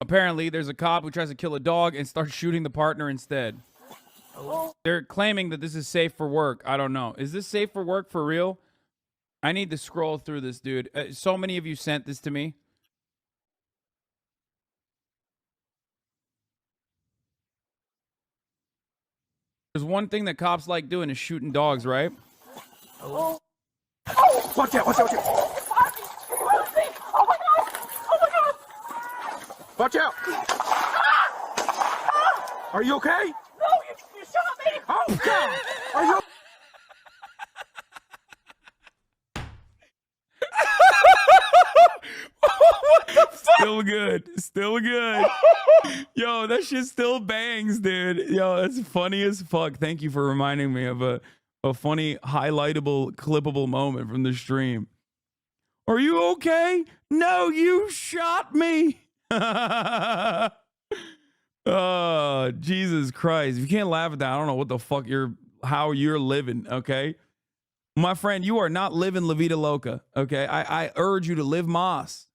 Apparently, there's a cop who tries to kill a dog and starts shooting the partner instead. They're claiming that this is safe for work. I don't know. Is this safe for work for real? I need to scroll through this, dude. So many of you sent this to me. There's one thing that cops like doing is shooting dogs, right? Watch out, watch out, watch out. Oh my God. Oh my God. Watch out. Are you okay? No, you shot me. Oh God. Are you What the fuck? Still good. Still good. Yo, that shit still bangs, dude. Yo, that's funny as fuck. Thank you for reminding me of a funny, highlightable, clippable moment from the stream. Are you okay? No, you shot me. Oh, Jesus Christ. If you can't laugh at that, I don't know what the fuck how you're living, okay? My friend, you are not living La Vida Loca, okay? I urge you to live Moss.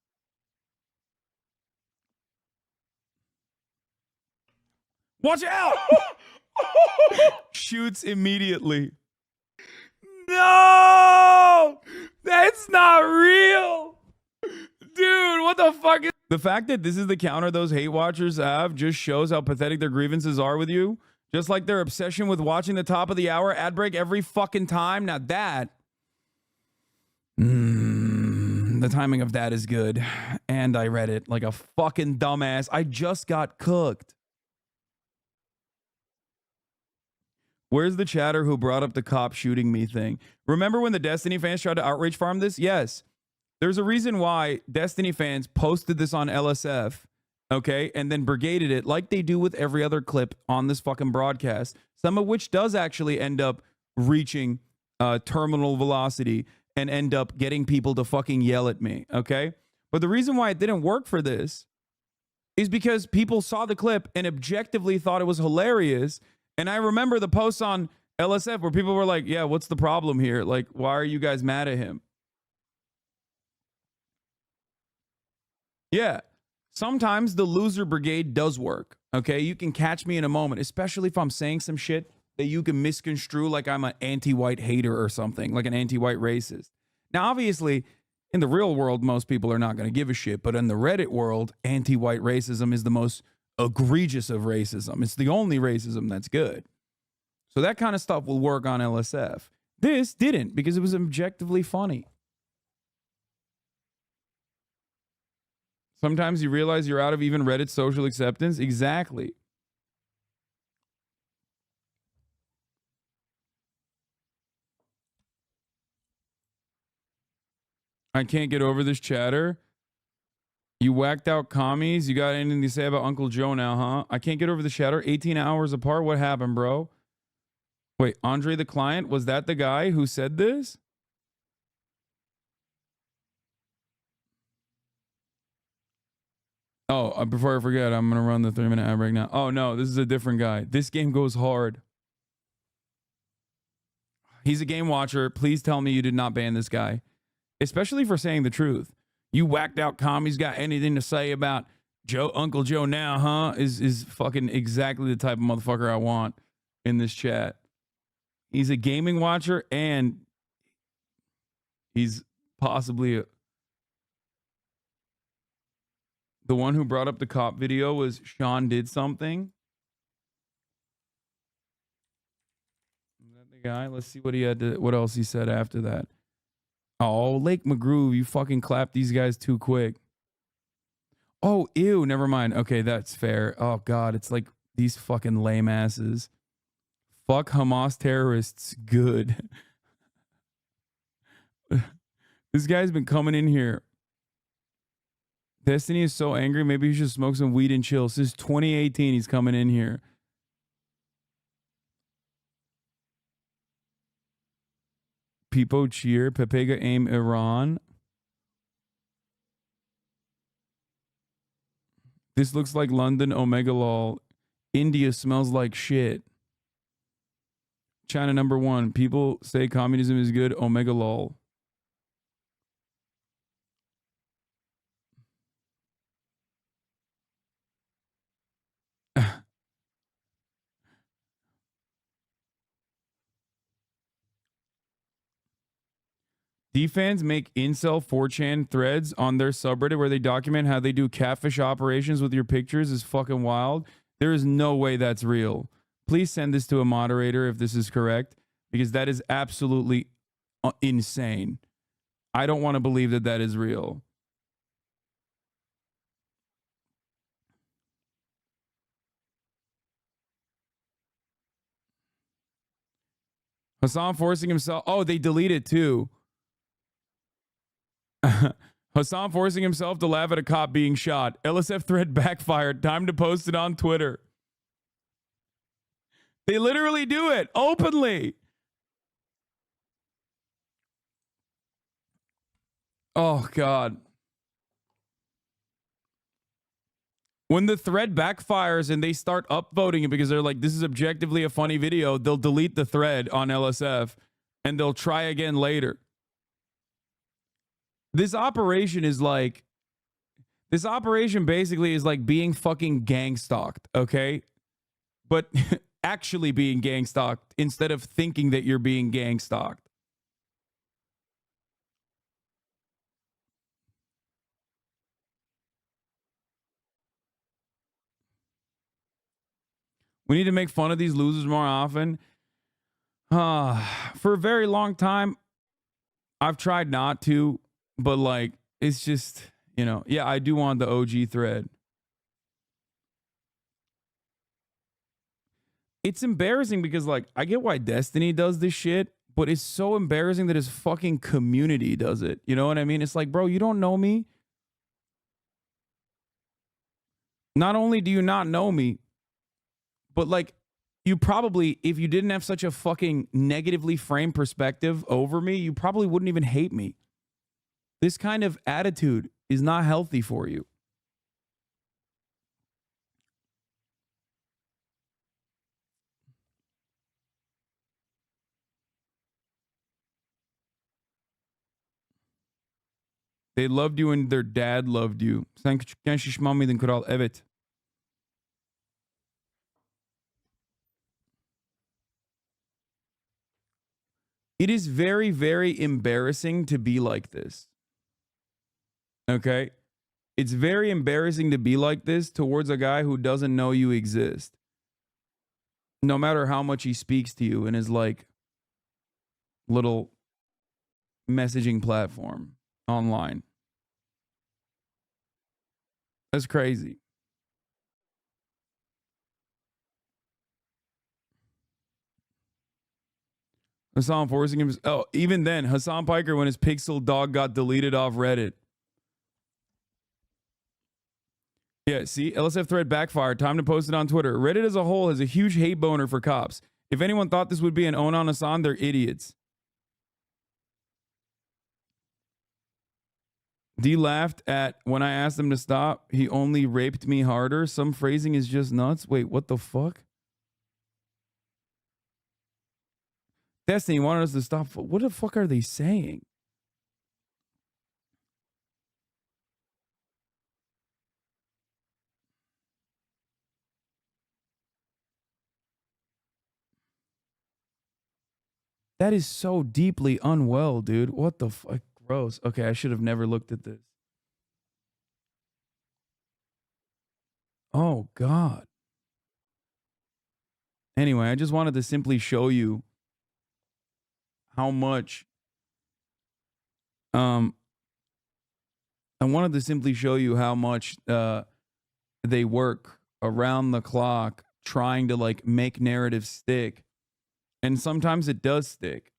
Watch out! Shoots immediately. No! That's not real! Dude, what the fuck is... The fact that this is the counter those hate watchers have just shows how pathetic their grievances are with you. Just like their obsession with watching the top of the hour ad break every fucking time. Now that... the timing of that is good. And I read it like a fucking dumbass. I just got cooked. Where's the chatter who brought up the cop shooting me thing? Remember when the Destiny fans tried to outrage farm this? Yes. There's a reason why Destiny fans posted this on LSF, okay, and then brigaded it like they do with every other clip on this fucking broadcast, some of which does actually end up reaching terminal velocity and end up getting people to fucking yell at me, okay? But the reason why it didn't work for this is because people saw the clip and objectively thought it was hilarious. And I remember the posts on LSF where people were like, yeah, what's the problem here? Like, why are you guys mad at him? Yeah, sometimes the loser brigade does work, okay? You can catch me in a moment, especially if I'm saying some shit that you can misconstrue like I'm an anti-white hater or something, like an anti-white racist. Now, obviously, in the real world, most people are not going to give a shit, but in the Reddit world, anti-white racism is the most egregious of racism. It's the only racism that's good. So that kind of stuff will work on LSF. This didn't because it was objectively funny. Sometimes you realize you're out of even Reddit social acceptance. Exactly. I can't get over this chatter. You whacked out commies. You got anything to say about Uncle Joe now, huh? I can't get over the chatter. 18 hours apart. What happened, bro? Wait, Andre the Client? Was that the guy who said this? Oh, before I forget, I'm going to run the 3-minute ad break now. Oh, no, this is a different guy. This game goes hard. He's a game watcher. Please tell me you did not ban this guy, especially for saying the truth. You whacked out commies got anything to say about Uncle Joe now, huh? Is fucking exactly the type of motherfucker I want in this chat. He's a gaming watcher and he's possibly the one who brought up the cop video was Sean did something. Is that the guy? Let's see what he had to, what else he said after that. Oh, Lake McGroove, you fucking clapped these guys too quick. Oh, ew, never mind. Okay, that's fair. Oh, God, it's like these fucking lame asses. Fuck Hamas terrorists. Good. This guy's been coming in here. Destiny is so angry. Maybe he should smoke some weed and chill. Since 2018, he's coming in here. People cheer. Pepega aim Iran. This looks like London Omega Lol. India smells like shit. China #1. People say communism is good. Omega Lol. D-fans make incel 4chan threads on their subreddit where they document how they do catfish operations with your pictures is fucking wild. There is no way that's real. Please send this to a moderator if this is correct, because that is absolutely insane. I don't want to believe that that is real. Hasan forcing himself. Oh, they delete it too. Hasan forcing himself to laugh at a cop being shot. LSF thread backfired. Time to post it on Twitter. They literally do it openly. Oh, God. When the thread backfires and they start upvoting it because they're like, this is objectively a funny video, they'll delete the thread on LSF and they'll try again later. This operation basically is like being fucking gang stalked, okay? But actually being gang stalked instead of thinking that you're being gang stalked. We need to make fun of these losers more often. For a very long time, I've tried not to, but like, it's just, yeah, I do want the OG thread. It's embarrassing because, like, I get why Destiny does this shit, but it's so embarrassing that his fucking community does it. You know what I mean? It's like, bro, you don't know me. Not only do you not know me, but like, you probably, if you didn't have such a fucking negatively framed perspective over me, you probably wouldn't even hate me. This kind of attitude is not healthy for you. They loved you and their dad loved you. Sen küçükken şişman mıydın kral? Evet. It is very, very embarrassing to be like this. Okay? It's very embarrassing to be like this towards a guy who doesn't know you exist. No matter how much he speaks to you in his like little messaging platform online. That's crazy. Hasan forcing him. Oh, even then, Hasan Piker when his pixel dog got deleted off Reddit. Yeah, see, LSF thread backfired. Time to post it on Twitter. Reddit as a whole has a huge hate boner for cops. If anyone thought this would be an Onan Hasan, they're idiots. D laughed at when I asked him to stop. He only raped me harder. Some phrasing is just nuts. Wait, what the fuck? Destiny wanted us to stop. What the fuck are they saying? That is so deeply unwell, dude. What the fuck? Gross. Okay, I should have never looked at this. Oh, God. Anyway, I just wanted to simply show you how much I wanted to simply show you how much they work around the clock trying to like make narrative stick. And sometimes it does stick.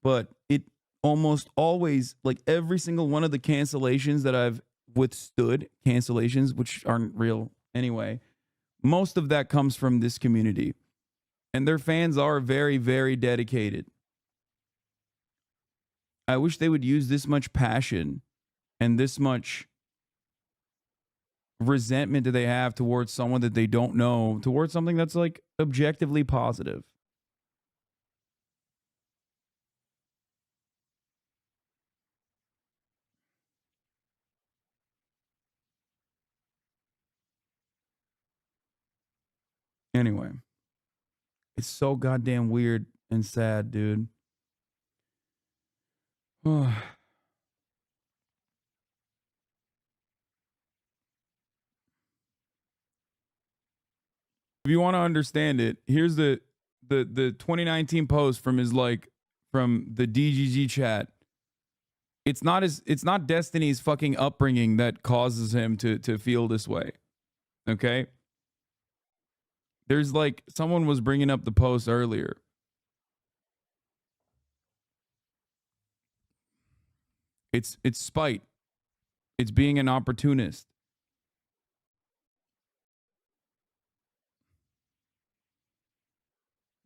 But it almost always, like every single one of the cancellations that I've withstood, cancellations, which aren't real anyway, most of that comes from this community. And their fans are very, very dedicated. I wish they would use this much passion and this much resentment that they have towards someone that they don't know, towards something that's like objectively positive. Anyway, It's so goddamn weird and sad, dude. If you want to understand it, here's the 2019 post from his from the DGG chat. It's not Destiny's fucking upbringing that causes him to feel this way. Okay? There's someone was bringing up the post earlier. It's spite. It's being an opportunist.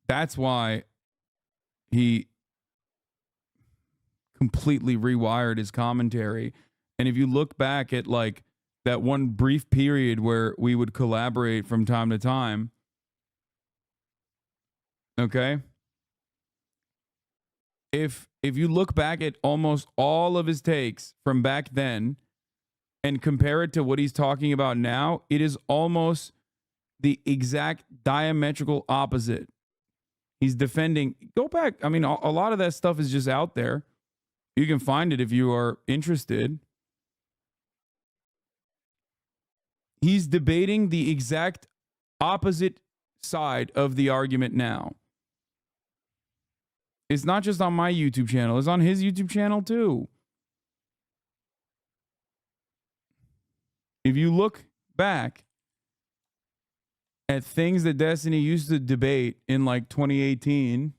That's why he completely rewired his commentary. And if you look back at that one brief period where we would collaborate from time to time, okay? If you look back at almost all of his takes from back then and compare it to what he's talking about now, it is almost the exact diametrical opposite. He's defending. Go back. I mean, a lot of that stuff is just out there. You can find it if you are interested. He's debating the exact opposite side of the argument now. It's not just on my YouTube channel. It's on his YouTube channel too. If you look back at things that Destiny used to debate in 2018,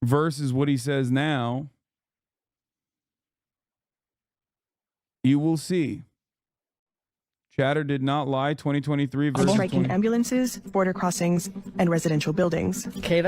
versus what he says now, you will see. Chatter did not lie. 2023 versus striking ambulances, border crossings, and residential buildings. Okay,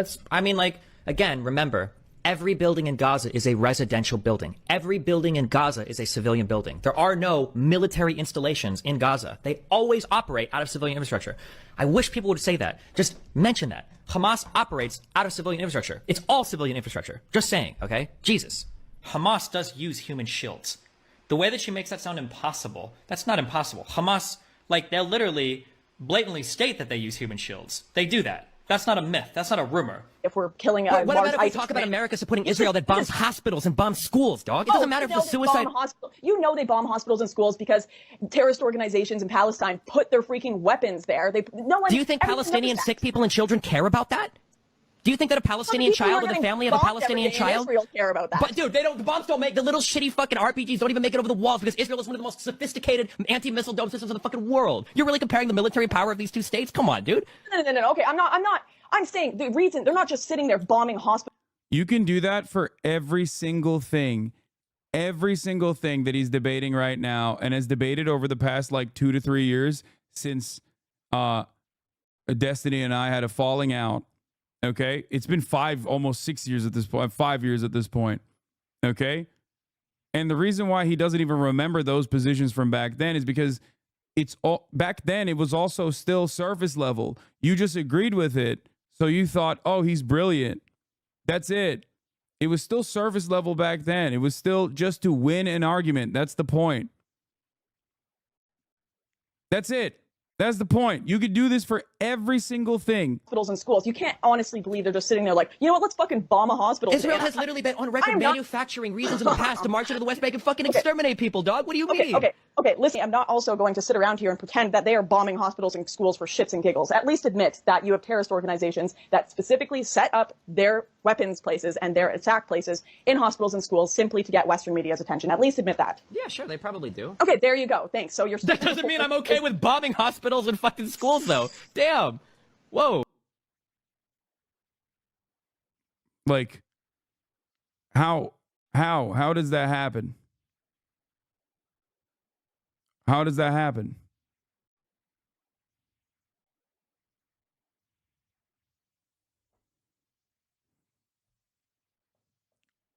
again, remember, every building in Gaza is a residential building. Every building in Gaza is a civilian building. There are no military installations in Gaza. They always operate out of civilian infrastructure. I wish people would say that. Just mention that. Hamas operates out of civilian infrastructure. It's all civilian infrastructure. Just saying, okay? Jesus. Hamas does use human shields. The way that she makes that sound impossible, that's not impossible. Hamas, they'll literally blatantly state that they use human shields. They do that. That's not a myth. That's not a rumor. If we're killing what about if we talk about America supporting Israel that bombs hospitals and bombs schools, dog? It doesn't matter if it's a suicide. You know they bomb hospitals and schools because terrorist organizations in Palestine put their freaking weapons there. Do you think Palestinian sick people and children care about that? Do you think that a Palestinian child or the family of a Palestinian child? Israel care about that. But dude, the bombs don't make, the little shitty fucking RPGs don't even make it over the walls because Israel is one of the most sophisticated anti-missile dome systems in the fucking world. You're really comparing the military power of these two states? Come on, dude. No. Okay, I'm not. I'm saying the reason they're not just sitting there bombing hospitals. You can do that for every single thing that he's debating right now and has debated over the past 2 to 3 years since Destiny and I had a falling out. Okay, it's been almost 6 years at this point, 5 years at this point. Okay, and the reason why he doesn't even remember those positions from back then is because back then it was also still surface level. You just agreed with it, so you thought, oh, he's brilliant. That's it. It was still surface level back then. It was still just to win an argument. That's the point. That's it. That's the point. You could do this for every single thing. Hospitals and schools. You can't honestly believe they're just sitting there you know what? Let's fucking bomb a hospital. Israel has literally been on record manufacturing reasons in the past to march into the West Bank and fucking exterminate people, dog. What do you mean? Okay, listen, I'm not also going to sit around here and pretend that they are bombing hospitals and schools for shits and giggles. At least admit that you have terrorist organizations that specifically set up their weapons places and their attack places in hospitals and schools simply to get Western media's attention. At least admit that. Yeah, sure, they probably do. Okay, there you go. Thanks. So That doesn't mean I'm okay with bombing hospitals and fucking schools, though. Damn. Whoa. How does that happen? How does that happen?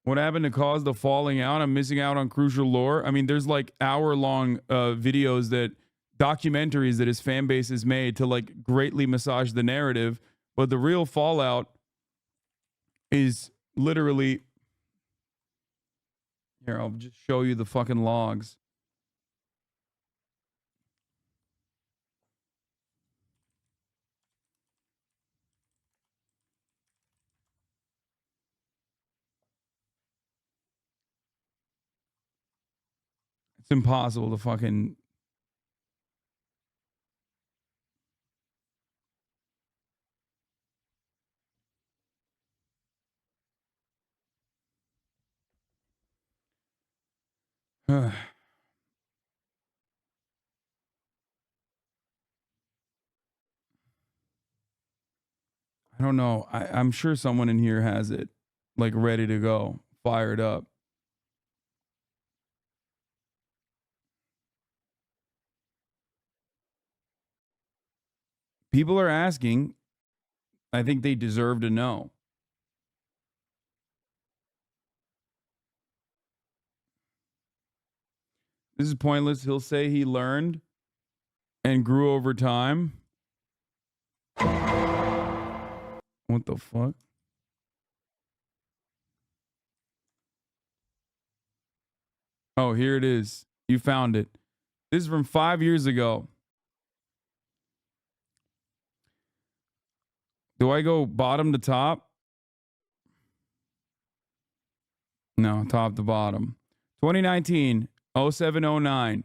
What happened to cause the falling out? I'm missing out on crucial lore. I mean, there's hour-long videos documentaries that his fan base has made to greatly massage the narrative. But the real fallout is literally, here, I'll just show you the fucking logs. It's impossible to fucking. I don't know. I'm sure someone in here has it, like ready to go, fired up. People are asking. I think they deserve to know. This is pointless. He'll say he learned and grew over time. What the fuck? Oh, here it is. You found it. This is from 5 years ago. Do I go bottom to top? No, top to bottom. 2019, 0709.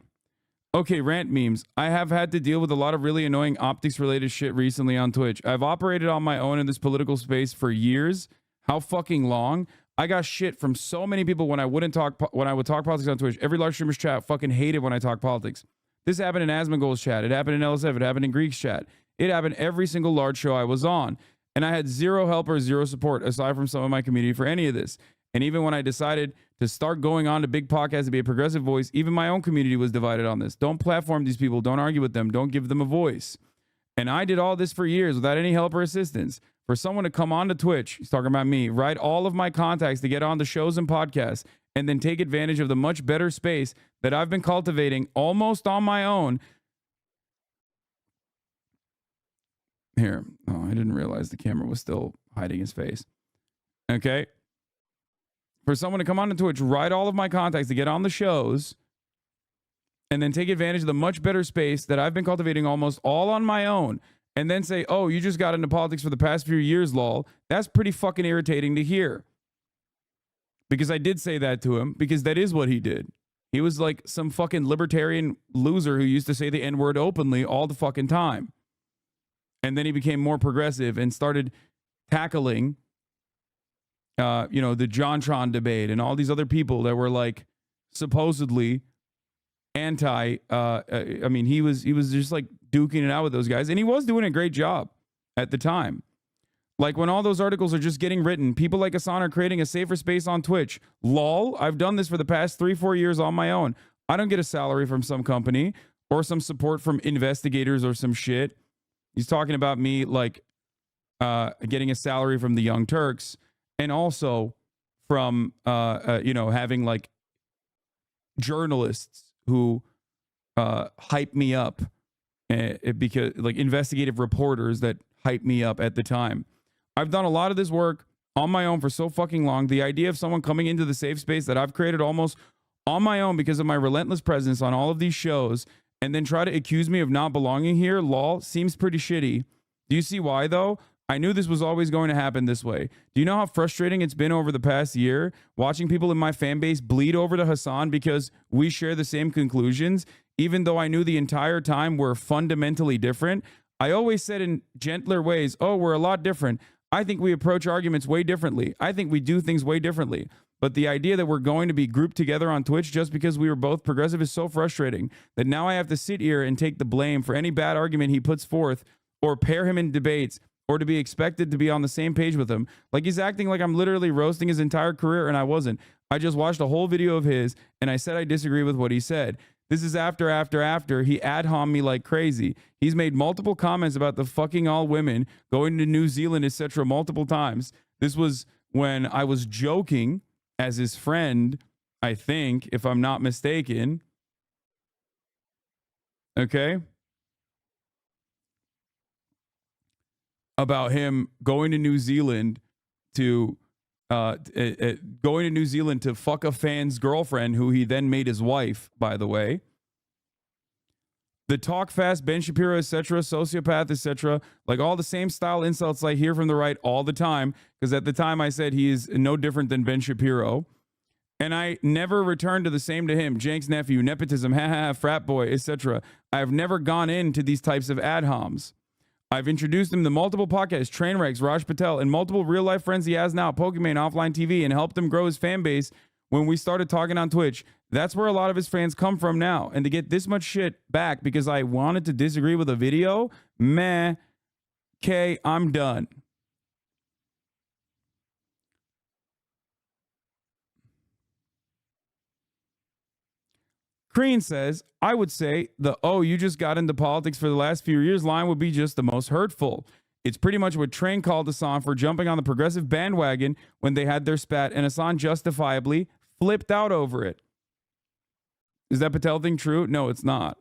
Okay, rant memes. I have had to deal with a lot of really annoying optics related shit recently on Twitch. I've operated on my own in this political space for years. How fucking long? I got shit from so many people when I would talk politics on Twitch. Every live streamer's chat fucking hated when I talk politics. This happened in Asmongold's chat. It happened in LSF. It happened in Greek's chat. It happened every single large show I was on. And I had zero help or zero support aside from some of my community for any of this. And even when I decided to start going on to big podcasts to be a progressive voice, even my own community was divided on this. Don't platform these people. Don't argue with them. Don't give them a voice. And I did all this for years without any help or assistance. For someone to come on to Twitch, he's talking about me, write all of my contacts to get on the shows and podcasts, and then take advantage of the much better space that I've been cultivating almost on my own. Here. Oh, I didn't realize the camera was still hiding his face. Okay. For someone to come on to Twitch, write all of my contacts to get on the shows, and then take advantage of the much better space that I've been cultivating almost all on my own, and then say, oh, you just got into politics for the past few years, lol. That's pretty fucking irritating to hear. Because I did say that to him, because that is what he did. He was like some fucking libertarian loser who used to say the N-word openly all the fucking time. And then he became more progressive and started tackling, the JonTron debate and all these other people that were like supposedly anti. He was just like duking it out with those guys, and he was doing a great job at the time. Like when all those articles are just getting written, people like Hasan are creating a safer space on Twitch. Lol, I've done this for the past 3-4 years on my own. I don't get a salary from some company or some support from investigators or some shit. He's talking about me like getting a salary from the Young Turks, and also from having like journalists who hype me up, because like investigative reporters that hype me up at the time. I've done a lot of this work on my own for so fucking long. The idea of someone coming into the safe space that I've created almost on my own because of my relentless presence on all of these shows, and then try to accuse me of not belonging here, lol, seems pretty shitty. Do you see why, though? I knew this was always going to happen this way. Do you know how frustrating it's been over the past year, watching people in my fan base bleed over to Hasan because we share the same conclusions, even though I knew the entire time we're fundamentally different? I always said in gentler ways, oh, we're a lot different. I think we approach arguments way differently. I think we do things way differently. But the idea that we're going to be grouped together on Twitch just because we were both progressive is so frustrating that now I have to sit here and take the blame for any bad argument he puts forth, or pair him in debates, or to be expected to be on the same page with him. Like he's acting like I'm literally roasting his entire career, and I wasn't. I just watched a whole video of his, and I said I disagree with what he said. This is after he ad hom me like crazy. He's made multiple comments about the fucking all women, going to New Zealand, etc. multiple times. This was when I was joking as his friend, I think, if I'm not mistaken. Okay? About him going to New Zealand to fuck a fan's girlfriend, who he then made his wife, by the way. The talk fast, Ben Shapiro, etc., sociopath, etc., like all the same style insults I hear from the right all the time, because at the time I said he is no different than Ben Shapiro. And I never returned to the same to him. Jank's nephew, nepotism, frat boy, etc. I've never gone into these types of ad homs. I've introduced him to multiple podcasts, Trainwrecks, Raj Patel, and multiple real life friends he has now, Pokemon, Offline TV, and helped him grow his fan base when we started talking on Twitch. That's where a lot of his fans come from now. And to get this much shit back because I wanted to disagree with a video, meh, okay, I'm done. Crean says, I would say the, oh, you just got into politics for the last few years line would be just the most hurtful. It's pretty much what Train called Hasan for jumping on the progressive bandwagon when they had their spat, and Hasan justifiably flipped out over it. Is that Patel thing true? No, it's not.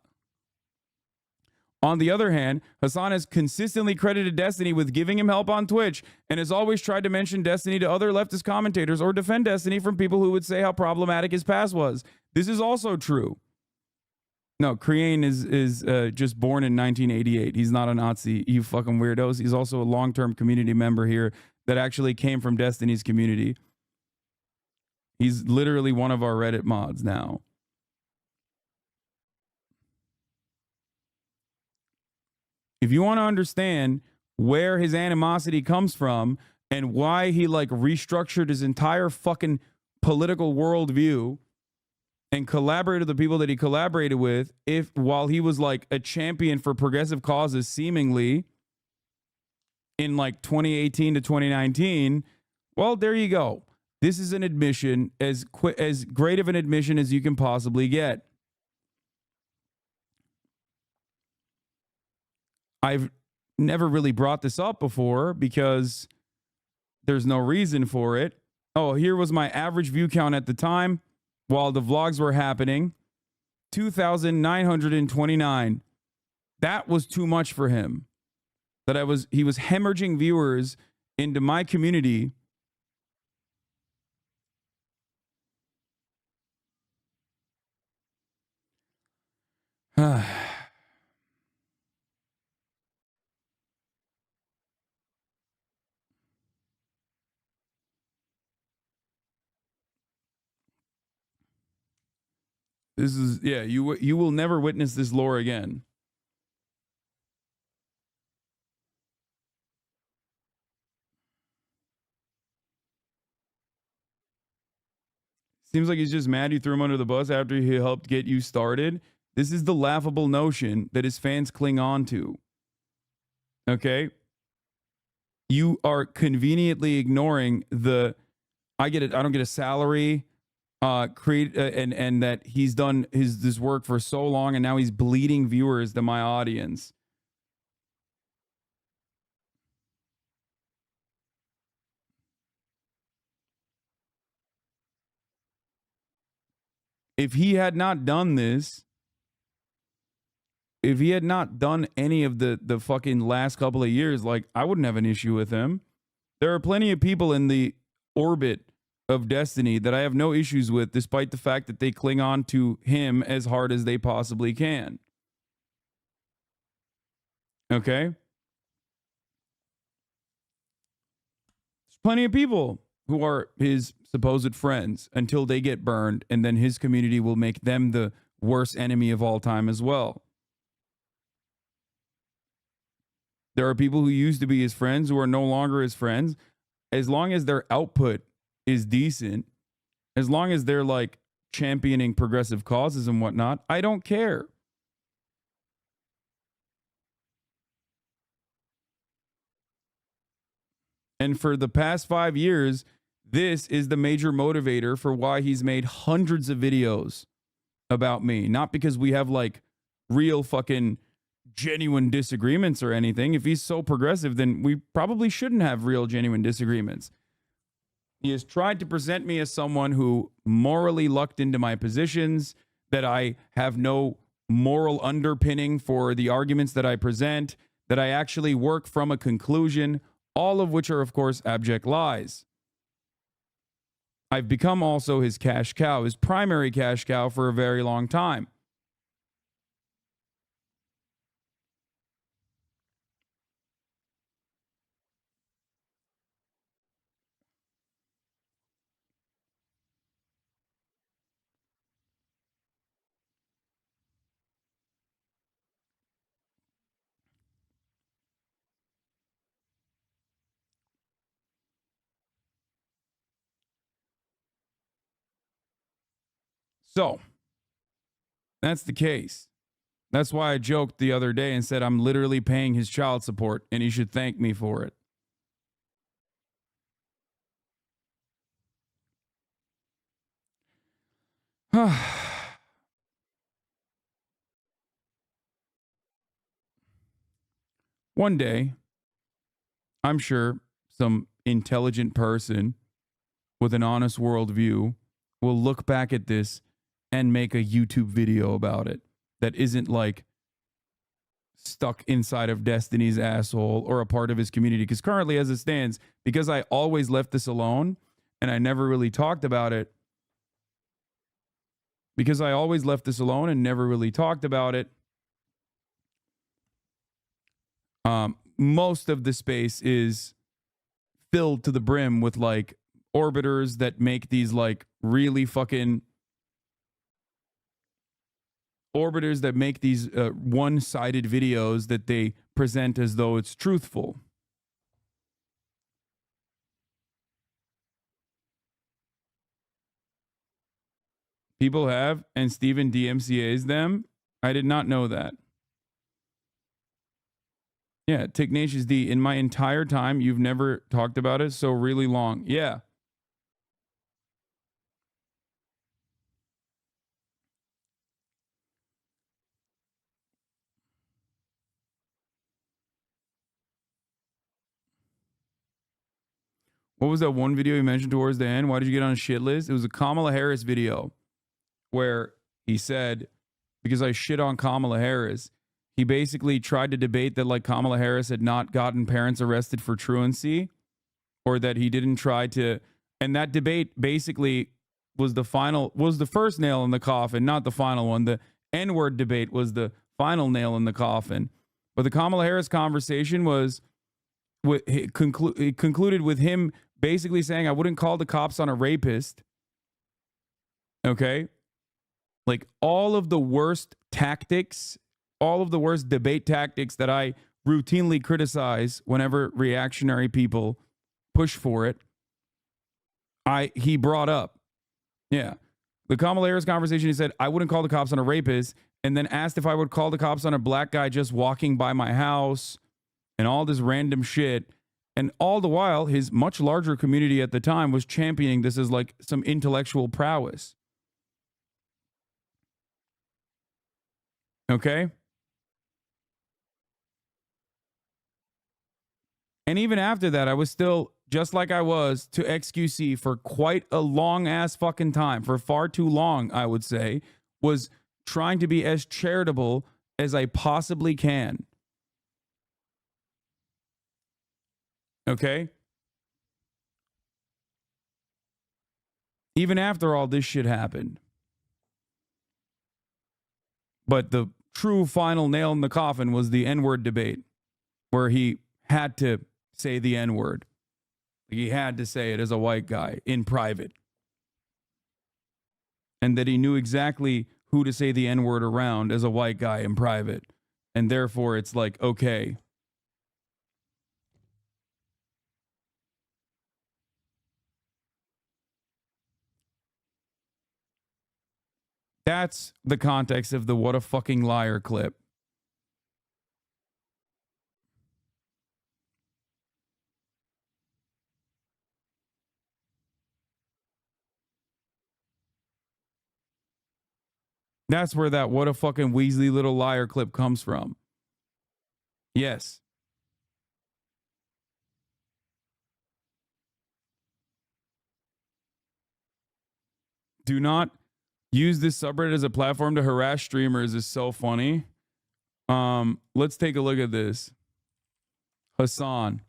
On the other hand, Hasan has consistently credited Destiny with giving him help on Twitch and has always tried to mention Destiny to other leftist commentators or defend Destiny from people who would say how problematic his past was. This is also true. No, Crean is just born in 1988. He's not a Nazi, you fucking weirdos. He's also a long-term community member here that actually came from Destiny's community. He's literally one of our Reddit mods now. If you want to understand where his animosity comes from and why he like restructured his entire fucking political worldview and collaborated with the people that he collaborated with, if while he was like a champion for progressive causes seemingly in like 2018 to 2019, well, there you go. This is an admission, as great of an admission as you can possibly get. I've never really brought this up before because there's no reason for it. Oh, here was my average view count at the time while the vlogs were happening. 2,929. That was too much for him. He was hemorrhaging viewers into my community. This is, yeah, you will never witness this lore again. Seems like he's just mad you threw him under the bus after he helped get you started. This is the laughable notion that his fans cling on to. Okay? You are conveniently ignoring the, I don't get a salary, and that he's done this work for so long and now he's bleeding viewers to my audience. If he had not done this, if he had not done any of the fucking last couple of years, like, I wouldn't have an issue with him. There are plenty of people in the orbit of Destiny that I have no issues with, despite the fact that they cling on to him as hard as they possibly can. Okay? There's plenty of people who are his supposed friends until they get burned, and then his community will make them the worst enemy of all time as well. There are people who used to be his friends who are no longer his friends. As long as their output is decent, as long as they're like championing progressive causes and whatnot, I don't care. And for the past 5 years, this is the major motivator for why he's made hundreds of videos about me. Not because we have like real fucking genuine disagreements or anything. If he's so progressive, then we probably shouldn't have real genuine disagreements. He has tried to present me as someone who morally lucked into my positions, that I have no moral underpinning for the arguments that I present, that I actually work from a conclusion, all of which are, of course, abject lies. I've become also his cash cow, his primary cash cow for a very long time. So that's the case. That's why I joked the other day and said I'm literally paying his child support and he should thank me for it. One day, I'm sure some intelligent person with an honest worldview will look back at this and make a YouTube video about it that isn't like stuck inside of Destiny's asshole or a part of his community. Because currently, as it stands, because I always left this alone and I never really talked about it, most of the space is filled to the brim with like orbiters that make these like really fucking one-sided videos that they present as though it's truthful. People have, and Steven DMCA's them. I did not know that. Yeah, Tignatius D, in my entire time, you've never talked about it so really long. Yeah. What was that one video you mentioned towards the end? Why did you get on a shit list? It was a Kamala Harris video where he said, because I shit on Kamala Harris, he basically tried to debate that like Kamala Harris had not gotten parents arrested for truancy, or that he didn't try to, and that debate basically was the first nail in the coffin, not the final one. The N-word debate was the final nail in the coffin. But the Kamala Harris conversation was it concluded with him basically saying, I wouldn't call the cops on a rapist. Okay? Like all of the worst tactics, all of the worst debate tactics that I routinely criticize whenever reactionary people push for it, he brought up. Yeah. The Kamala Harris conversation, he said, I wouldn't call the cops on a rapist, and then asked if I would call the cops on a black guy just walking by my house and all this random shit. And all the while, his much larger community at the time was championing this as like some intellectual prowess. Okay? And even after that, I was still, just like I was to XQC for quite a long ass fucking time, for far too long, I would say, was trying to be as charitable as I possibly can. Okay? Even after all this shit happened. But the true final nail in the coffin was the N-word debate, where he had to say the N-word. He had to say it as a white guy in private. And that he knew exactly who to say the N-word around as a white guy in private. And therefore, it's like, okay. That's the context of the what a fucking liar clip. That's where that what a fucking Weasley little liar clip comes from. Yes. Do not use this subreddit as a platform to harass streamers is so funny. Let's take a look at this. Hasan.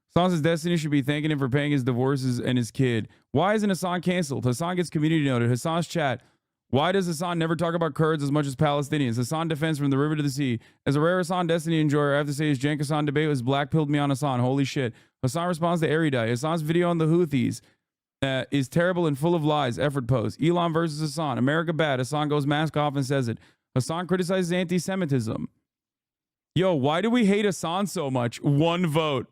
Hasan says Destiny should be thanking him for paying his divorces and his kid. Why isn't Hasan canceled? Hasan gets community noted. Hasan's chat. Why does Hasan never talk about Kurds as much as Palestinians? Hasan defends from the river to the sea. As a rare Hasan Destiny enjoyer, I have to say his Jank Hasan debate was blackpilled me on Hasan. Holy shit. Hasan responds to Erudite. Hasan's video on the Houthis is terrible and full of lies. Effort post. Elon versus Hasan. America bad. Hasan goes mask off and says it. Hasan criticizes anti-Semitism. Yo, why do we hate Hasan so much? One vote.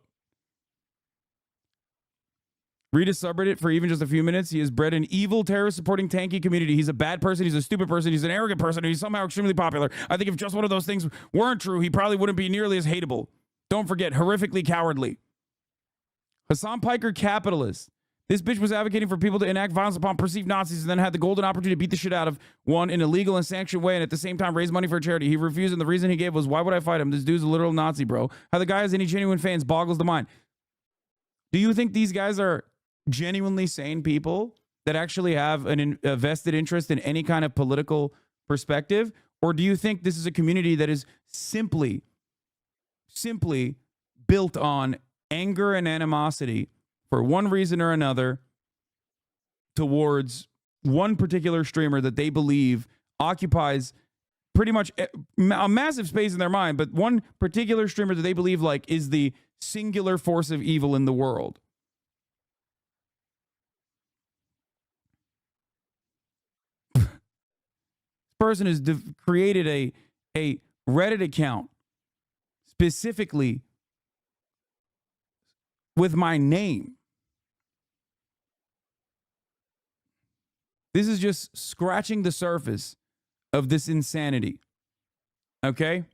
Read his subreddit for even just a few minutes. He has bred an evil, terrorist-supporting, tanky community. He's a bad person. He's a stupid person. He's an arrogant person. And he's somehow extremely popular. I think if just one of those things weren't true, he probably wouldn't be nearly as hateable. Don't forget, horrifically cowardly. Hasan Piker, capitalist. This bitch was advocating for people to enact violence upon perceived Nazis and then had the golden opportunity to beat the shit out of one in a legal and sanctioned way and at the same time raise money for a charity. He refused, and the reason he gave was, why would I fight him? This dude's a literal Nazi, bro. How the guy has any genuine fans boggles the mind. Do you think these guys are genuinely sane people that actually have a vested interest in any kind of political perspective? Or do you think this is a community that is simply built on anger and animosity for one reason or another towards one particular streamer that they believe occupies pretty much a massive space in their mind, but one particular streamer that they believe like is the singular force of evil in the world? Person has created a Reddit account specifically with my name. This is just scratching the surface of this insanity. Okay?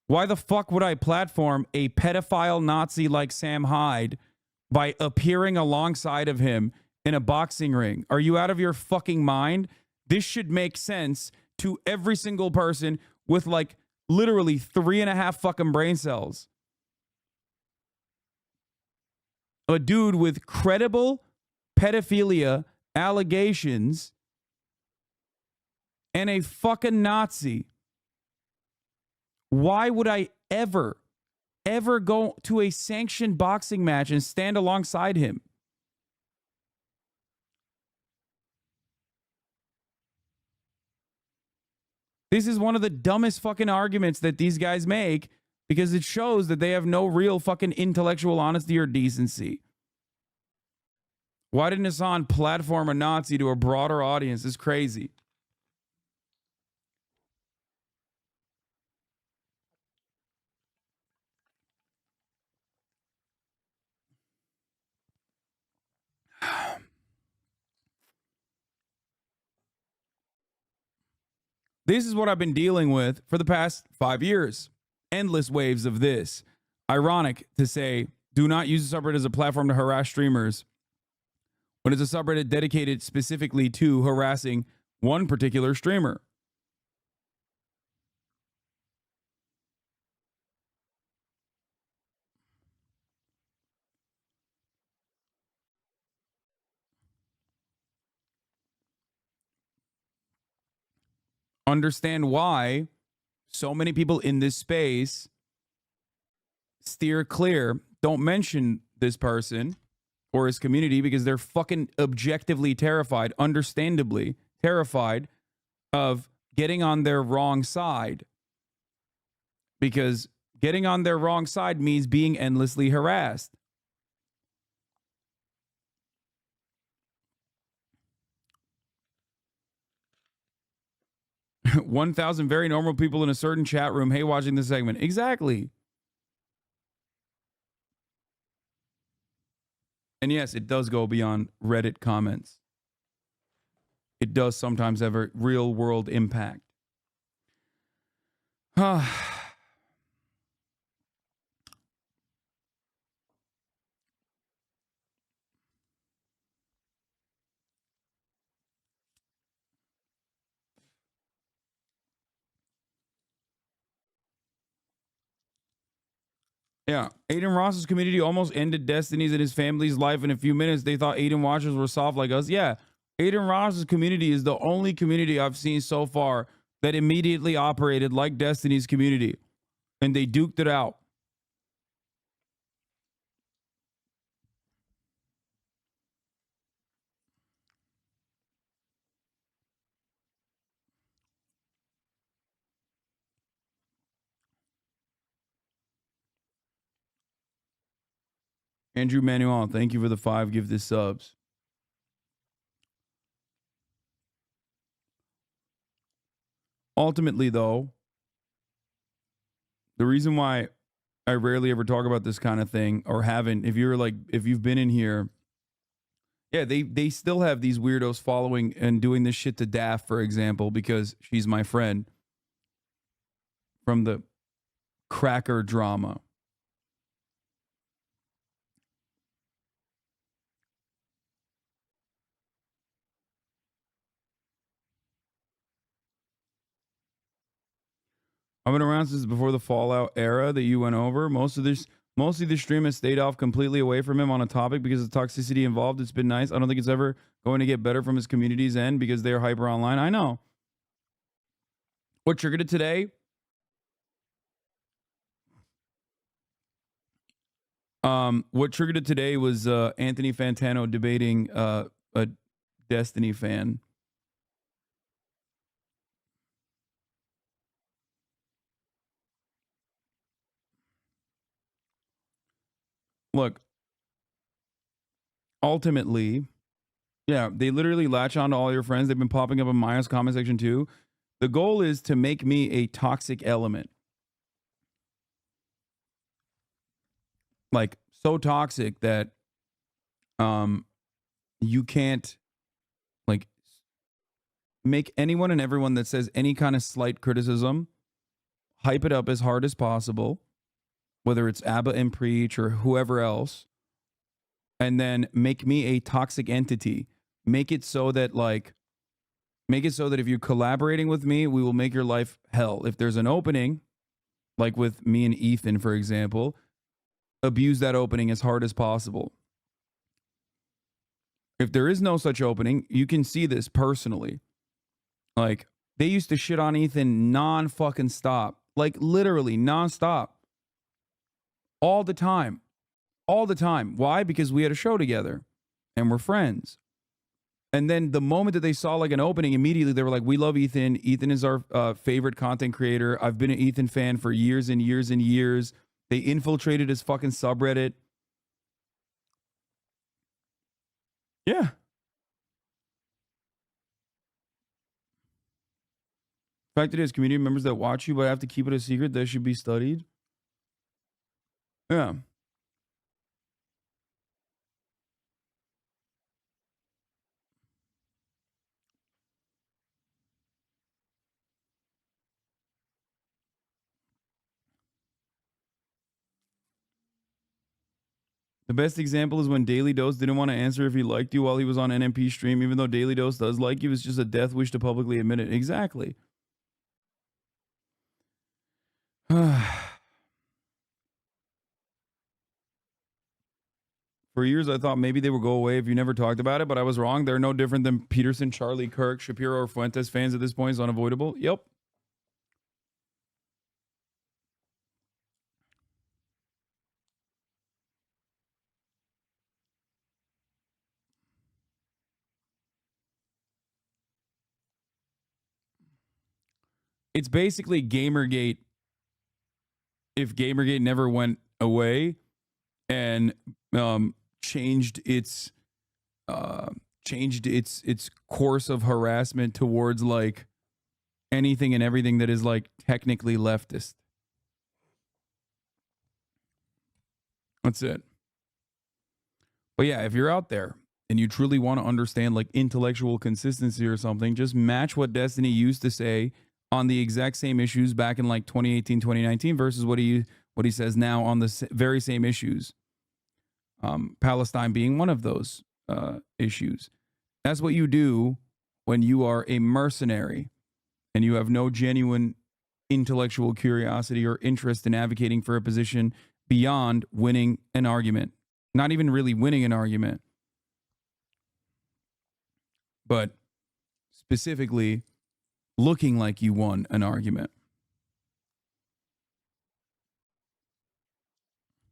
Why the fuck would I platform a pedophile Nazi like Sam Hyde by appearing alongside of him in a boxing ring? Are you out of your fucking mind? This should make sense to every single person with like literally 3.5 fucking brain cells. A dude with credible pedophilia allegations and a fucking Nazi. Why would I ever go to a sanctioned boxing match and stand alongside him? This is one of the dumbest fucking arguments that these guys make because it shows that they have no real fucking intellectual honesty or decency. Why didn't Hasan platform a Nazi to a broader audience? It's crazy. This is what I've been dealing with for the past 5 years. Endless waves of this. Ironic to say, do not use the subreddit as a platform to harass streamers when it's a subreddit dedicated specifically to harassing one particular streamer. Understand why so many people in this space steer clear, don't mention this person or his community because they're fucking objectively terrified, understandably terrified of getting on their wrong side. Because getting on their wrong side means being endlessly harassed. $1,000 very normal people in a certain chat room. Hey, watching this segment. Exactly. And yes, it does go beyond Reddit comments. It does sometimes have a real world impact. Yeah, Aiden Ross's community almost ended Destiny's and his family's life in a few minutes. They thought Aiden watchers were soft like us. Yeah, Aiden Ross's community is the only community I've seen so far that immediately operated like Destiny's community, and they duked it out. Andrew Manuel, thank you for the 5 gifted subs. Ultimately, though, the reason why I rarely ever talk about this kind of thing, or haven't. If you've been in here, yeah, they still have these weirdos following and doing this shit to Daff, for example, because she's my friend from the cracker drama. I've been around since before the Fallout era that you went over. Mostly the stream has stayed off completely away from him on a topic because of the toxicity involved. It's been nice. I don't think it's ever going to get better from his community's end because they're hyper online. I know. What triggered it today? What triggered it today was Anthony Fantano debating a Destiny fan. Look, ultimately, yeah, they literally latch on to all your friends. They've been popping up in Maya's comment section too. The goal is to make me a toxic element. Like, so toxic that you can't, like, make anyone and everyone that says any kind of slight criticism hype it up as hard as possible, whether it's Abba and Preach or whoever else, and then make me a toxic entity. Make it so that if you're collaborating with me, we will make your life hell. If there's an opening, like with me and Ethan, for example, abuse that opening as hard as possible. If there is no such opening, you can see this personally. Like, they used to shit on Ethan non-fucking stop. Like, literally non-stop. All the time. All the time. Why? Because we had a show together and we're friends. And then the moment that they saw like an opening, immediately they were like, we love Ethan. Ethan is our favorite content creator. I've been an Ethan fan for years and years and years. They infiltrated his fucking subreddit. Yeah. The fact that it is community members that watch you, but have to keep it a secret, that should be studied. Yeah. The best example is when Daily Dose didn't want to answer if he liked you while he was on NMP stream, even though Daily Dose does like you. It's just a death wish to publicly admit it. Exactly. For years, I thought maybe they would go away if you never talked about it, but I was wrong. They're no different than Peterson, Charlie, Kirk, Shapiro, or Fuentes fans at this point. It's unavoidable. Yep. It's basically Gamergate if Gamergate never went away and changed its course of harassment towards like anything and everything that is like technically leftist. That's it. But yeah, if you're out there and you truly want to understand like intellectual consistency or something, just match what Destiny used to say on the exact same issues back in like 2018, 2019 versus what he says now on the very same issues. Palestine being one of those issues. That's what you do when you are a mercenary and you have no genuine intellectual curiosity or interest in advocating for a position beyond winning an argument. Not even really winning an argument, but specifically looking like you won an argument.